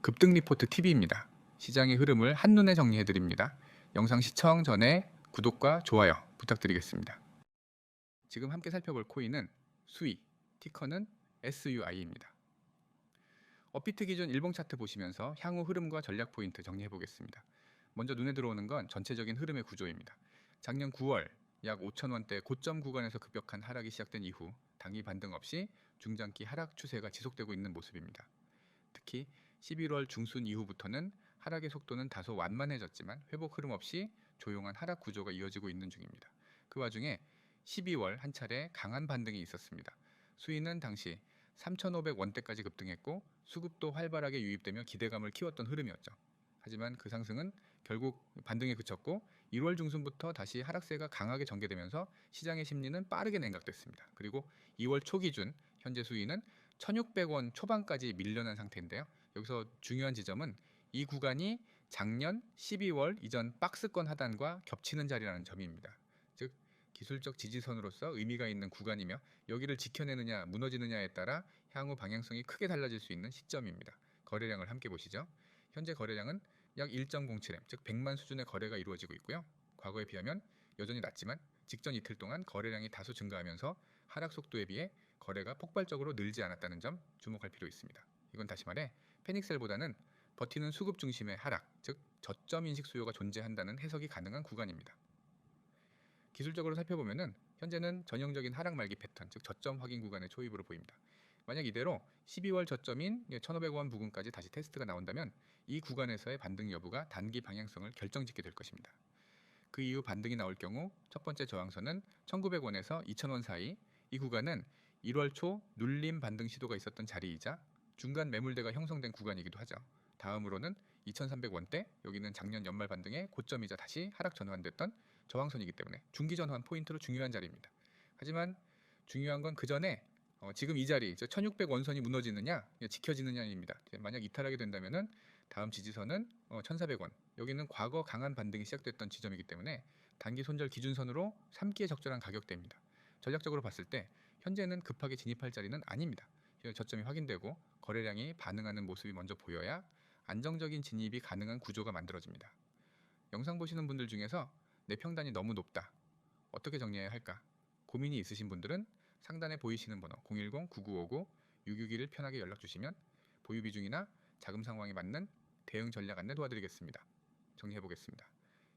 급등 리포트 TV입니다. 시장의 흐름을 한눈에 정리해드립니다. 영상 시청 전에 구독과 좋아요 부탁드리겠습니다. 지금 함께 살펴볼 코인은 수이, 티커는 SUI입니다. 업비트 기준 일봉 차트 보시면서 향후 흐름과 전략 포인트 정리해 보겠습니다. 먼저 눈에 들어오는 건 전체적인 흐름의 구조입니다. 작년 9월 약 5,000원대 고점 구간에서 급격한 하락이 시작된 이후 단기 반등 없이 중장기 하락 추세가 지속되고 있는 모습입니다. 특히 11월 중순 이후부터는 하락의 속도는 다소 완만해졌지만 회복 흐름 없이 조용한 하락 구조가 이어지고 있는 중입니다. 그 와중에 12월 한 차례 강한 반등이 있었습니다. 수위는 당시 3,500원대까지 급등했고 수급도 활발하게 유입되며 기대감을 키웠던 흐름이었죠. 하지만 그 상승은 결국 반등에 그쳤고 1월 중순부터 다시 하락세가 강하게 전개되면서 시장의 심리는 빠르게 냉각됐습니다. 그리고 2월 초 기준 현재 수위는 1,600원 초반까지 밀려난 상태인데요. 여기서 중요한 지점은 이 구간이 작년 12월 이전 박스권 하단과 겹치는 자리라는 점입니다. 즉 기술적 지지선으로서 의미가 있는 구간이며 여기를 지켜내느냐 무너지느냐에 따라 향후 방향성이 크게 달라질 수 있는 시점입니다. 거래량을 함께 보시죠. 현재 거래량은 약 1.07M, 즉 100만 수준의 거래가 이루어지고 있고요. 과거에 비하면 여전히 낮지만 직전 이틀 동안 거래량이 다소 증가하면서 하락 속도에 비해 거래가 폭발적으로 늘지 않았다는 점 주목할 필요 있습니다. 이건 다시 말해 패닉셀보다는 버티는 수급 중심의 하락, 즉 저점 인식 수요가 존재한다는 해석이 가능한 구간입니다. 기술적으로 살펴보면은 현재는 전형적인 하락 말기 패턴, 즉 저점 확인 구간의 초입으로 보입니다. 만약 이대로 12월 저점인 1,500원 부근까지 다시 테스트가 나온다면 이 구간에서의 반등 여부가 단기 방향성을 결정짓게 될 것입니다. 그 이후 반등이 나올 경우 첫 번째 저항선은 1,900원에서 2,000원 사이, 이 구간은 1월 초 눌림 반등 시도가 있었던 자리이자 중간 매물대가 형성된 구간이기도 하죠. 다음으로는 2,300원대, 여기는 작년 연말 반등의 고점이자 다시 하락 전환됐던 저항선이기 때문에 중기 전환 포인트로 중요한 자리입니다. 하지만 중요한 건 그 전에 지금 이 자리 1,600원선이 무너지느냐 지켜지느냐입니다. 만약 이탈하게 된다면은 다음 지지선은 1,400원, 여기는 과거 강한 반등이 시작됐던 지점이기 때문에 단기 손절 기준선으로 삼기에 적절한 가격대입니다. 전략적으로 봤을 때 현재는 급하게 진입할 자리는 아닙니다. 저점이 확인되고 거래량이 반응하는 모습이 먼저 보여야 안정적인 진입이 가능한 구조가 만들어집니다. 영상 보시는 분들 중에서 내 평단이 너무 높다, 어떻게 정리해야 할까 고민이 있으신 분들은 상단에 보이시는 번호 010-9959-661을 편하게 연락 주시면 보유 비중이나 자금 상황에 맞는 대응 전략 안내 도와드리겠습니다. 정리해 보겠습니다.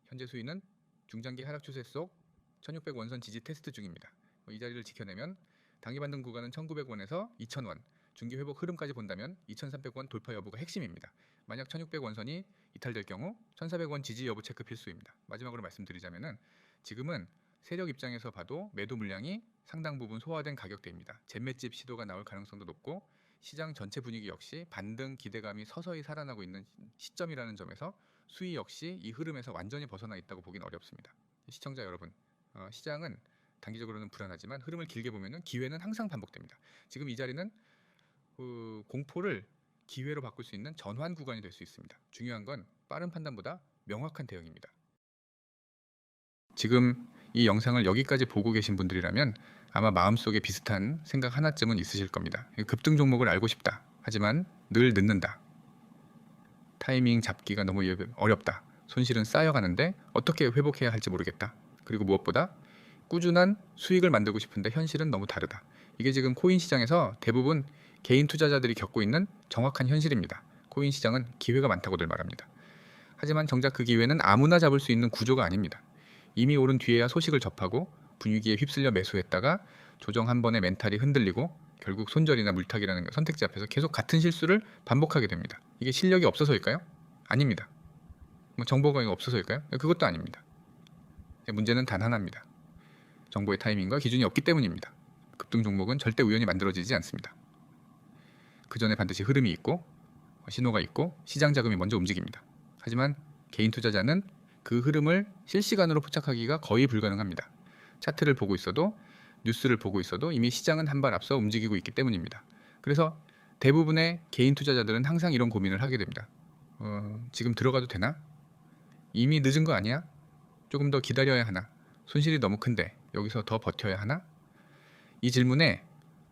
현재 수위는 중장기 하락 추세 속 1,600원선 지지 테스트 중입니다. 이 자리를 지켜내면 단기 반등 구간은 1,900원에서 2,000원, 중기 회복 흐름까지 본다면 2,300원 돌파 여부가 핵심입니다. 만약 1,600원선이 이탈될 경우 1,400원 지지 여부 체크 필수입니다. 마지막으로 말씀드리자면은 지금은 세력 입장에서 봐도 매도 물량이 상당 부분 소화된 가격대입니다. 잼맷집 시도가 나올 가능성도 높고 시장 전체 분위기 역시 반등 기대감이 서서히 살아나고 있는 시점이라는 점에서 수위 역시 이 흐름에서 완전히 벗어나 있다고 보기는 어렵습니다. 시청자 여러분, 시장은 단기적으로는 불안하지만 흐름을 길게 보면은 기회는 항상 반복됩니다. 지금 이 자리는 공포를 기회로 바꿀 수 있는 전환 구간이 될 수 있습니다. 중요한 건 빠른 판단보다 명확한 대응입니다. 지금 이 영상을 여기까지 보고 계신 분들이라면 아마 마음속에 비슷한 생각 하나쯤은 있으실 겁니다. 급등 종목을 알고 싶다, 하지만 늘 늦는다, 타이밍 잡기가 너무 어렵다, 손실은 쌓여가는데 어떻게 회복해야 할지 모르겠다, 그리고 무엇보다 꾸준한 수익을 만들고 싶은데 현실은 너무 다르다. 이게 지금 코인 시장에서 대부분 개인 투자자들이 겪고 있는 정확한 현실입니다. 코인 시장은 기회가 많다고들 말합니다. 하지만 정작 그 기회는 아무나 잡을 수 있는 구조가 아닙니다. 이미 오른 뒤에야 소식을 접하고 분위기에 휩쓸려 매수했다가 조정 한 번에 멘탈이 흔들리고 결국 손절이나 물타기라는 선택지 앞에서 계속 같은 실수를 반복하게 됩니다. 이게 실력이 없어서일까요? 아닙니다. 정보가 없어서일까요? 그것도 아닙니다. 문제는 단 하나입니다. 정보의 타이밍과 기준이 없기 때문입니다. 급등 종목은 절대 우연히 만들어지지 않습니다. 그 전에 반드시 흐름이 있고 신호가 있고 시장 자금이 먼저 움직입니다. 하지만 개인 투자자는 그 흐름을 실시간으로 포착하기가 거의 불가능합니다. 차트를 보고 있어도 뉴스를 보고 있어도 이미 시장은 한 발 앞서 움직이고 있기 때문입니다. 그래서 대부분의 개인 투자자들은 항상 이런 고민을 하게 됩니다. 지금 들어가도 되나? 이미 늦은 거 아니야? 조금 더 기다려야 하나? 손실이 너무 큰데 여기서 더 버텨야 하나? 이 질문에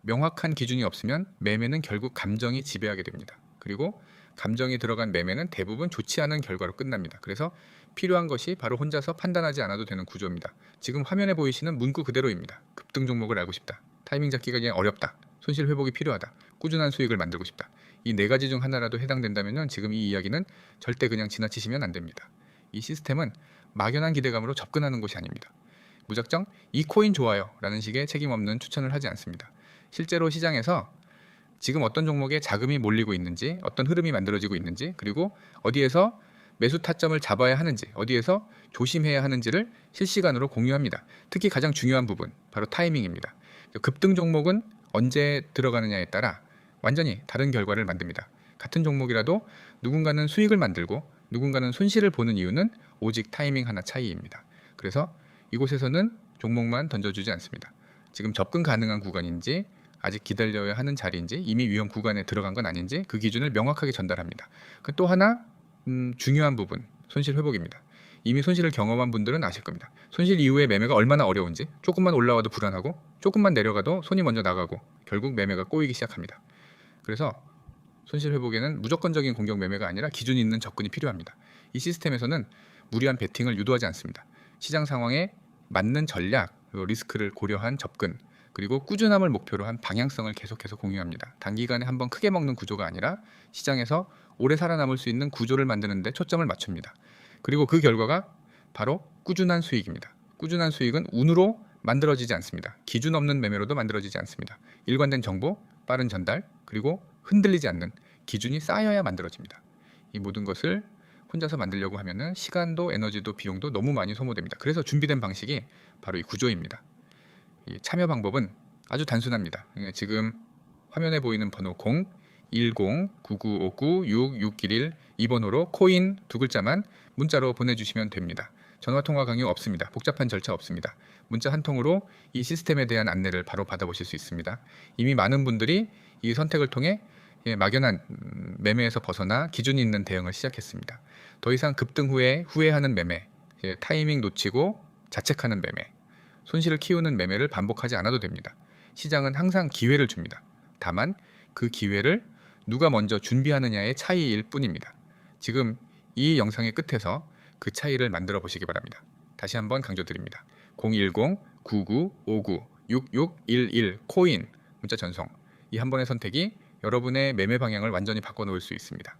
명확한 기준이 없으면 매매는 결국 감정이 지배하게 됩니다. 그리고 감정이 들어간 매매는 대부분 좋지 않은 결과로 끝납니다. 그래서 필요한 것이 바로 혼자서 판단하지 않아도 되는 구조입니다. 지금 화면에 보이시는 문구 그대로입니다. 급등 종목을 알고 싶다. 타이밍 잡기가 그냥 어렵다. 손실 회복이 필요하다. 꾸준한 수익을 만들고 싶다. 이 네 가지 중 하나라도 해당된다면 지금 이 이야기는 절대 그냥 지나치시면 안 됩니다. 이 시스템은 막연한 기대감으로 접근하는 것이 아닙니다. 무작정 이 코인 좋아요 라는 식의 책임 없는 추천을 하지 않습니다. 실제로 시장에서 지금 어떤 종목에 자금이 몰리고 있는지, 어떤 흐름이 만들어지고 있는지, 그리고 어디에서 매수 타점을 잡아야 하는지, 어디에서 조심해야 하는지를 실시간으로 공유합니다. 특히 가장 중요한 부분, 바로 타이밍입니다. 급등 종목은 언제 들어가느냐에 따라 완전히 다른 결과를 만듭니다. 같은 종목이라도 누군가는 수익을 만들고 누군가는 손실을 보는 이유는 오직 타이밍 하나 차이입니다. 그래서 이곳에서는 종목만 던져주지 않습니다. 지금 접근 가능한 구간인지, 아직 기다려야 하는 자리인지, 이미 위험 구간에 들어간 건 아닌지 그 기준을 명확하게 전달합니다. 또 하나 중요한 부분, 손실 회복입니다. 이미 손실을 경험한 분들은 아실 겁니다. 손실 이후에 매매가 얼마나 어려운지, 조금만 올라와도 불안하고 조금만 내려가도 손이 먼저 나가고 결국 매매가 꼬이기 시작합니다. 그래서 손실 회복에는 무조건적인 공격 매매가 아니라 기준이 있는 접근이 필요합니다. 이 시스템에서는 무리한 베팅을 유도하지 않습니다. 시장 상황에 맞는 전략, 리스크를 고려한 접근, 그리고 꾸준함을 목표로 한 방향성을 계속해서 공유합니다. 단기간에 한번 크게 먹는 구조가 아니라 시장에서 오래 살아남을 수 있는 구조를 만드는 데 초점을 맞춥니다. 그리고 그 결과가 바로 꾸준한 수익입니다. 꾸준한 수익은 운으로 만들어지지 않습니다. 기준 없는 매매로도 만들어지지 않습니다. 일관된 정보, 빠른 전달, 그리고 흔들리지 않는 기준이 쌓여야 만들어집니다. 이 모든 것을 혼자서 만들려고 하면은 시간도 에너지도 비용도 너무 많이 소모됩니다. 그래서 준비된 방식이 바로 이 구조입니다. 이 참여 방법은 아주 단순합니다. 지금 화면에 보이는 번호 010-9959-6611 이 번호로 코인 두 글자만 문자로 보내주시면 됩니다. 전화통화 강요 없습니다. 복잡한 절차 없습니다. 문자 한 통으로 이 시스템에 대한 안내를 바로 받아보실 수 있습니다. 이미 많은 분들이 이 선택을 통해 막연한 매매에서 벗어나 기준이 있는 대응을 시작했습니다. 더 이상 급등 후에 후회하는 매매, 타이밍 놓치고 자책하는 매매, 손실을 키우는 매매를 반복하지 않아도 됩니다. 시장은 항상 기회를 줍니다. 다만 그 기회를 누가 먼저 준비하느냐의 차이일 뿐입니다. 지금 이 영상의 끝에서 그 차이를 만들어 보시기 바랍니다. 다시 한번 강조드립니다. 010-9959-6611 코인 문자 전송, 이 한 번의 선택이 여러분의 매매 방향을 완전히 바꿔놓을 수 있습니다.